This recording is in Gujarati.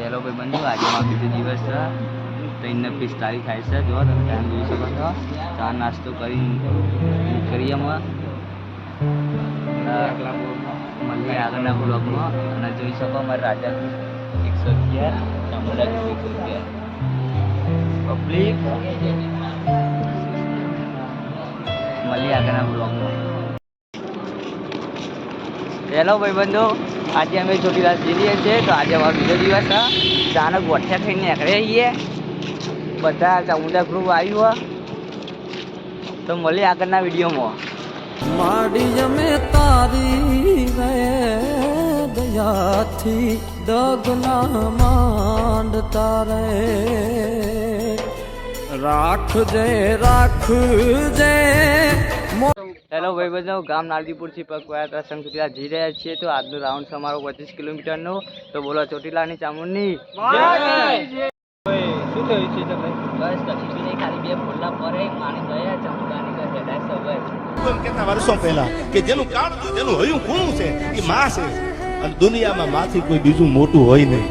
હેલો ભાઈ બંધુ, આજે મારો બીજો દિવસ છે. 3:45 થાય છે. જો તમે ટાઈમ જોઈ શકો છો. ચા નાસ્તો કરીએ અમે મળીએ આગળના બ્લોગમાં. અને જોઈ શકો અમારા રાજા 111 ચામુંડા 111 પબ્લિક. મળીએ આગળના બ્લોગમાં. હેલો ભાઈ બંધુ, આજે અમે ચોટીલા જઈએ છીએ. તો આજે અમારો બીજો દિવસ છે. ચાનો ગોઠિયા થઈને નીકળીએ છીએ બધા. ચામુંડા ગ્રુપ આવ્યું તો મળીએ આગળના વિડીયોમાં. માડી અમે તારી રે દયાથી ડગલા માંડતા રે રાખજે રાખજે. હેલો ભાઈ બધો, ગામ નારદીપુરથી પકવાયા પ્રસંગ ચોટીલા જઈ રહ્યા છીએ. તો આજનો રાઉન્ડ છે અમારો 25 કિલોમીટરનો. તો બોલો ચોટીલાની ચામુંડની શું થયું છે તમે? બસ કશું નહીં, ખાલી બે ફોલ્લા પરે માની ગયા ચામુંડાની ઘર હેડાય સવાય. કેટલા વર્ષો પહેલા કે જેનું કાળ જેનું હયું ખૂણું છે એ માં છે, અને દુનિયામાં માંથી કોઈ બીજું મોટું હોય નહીં.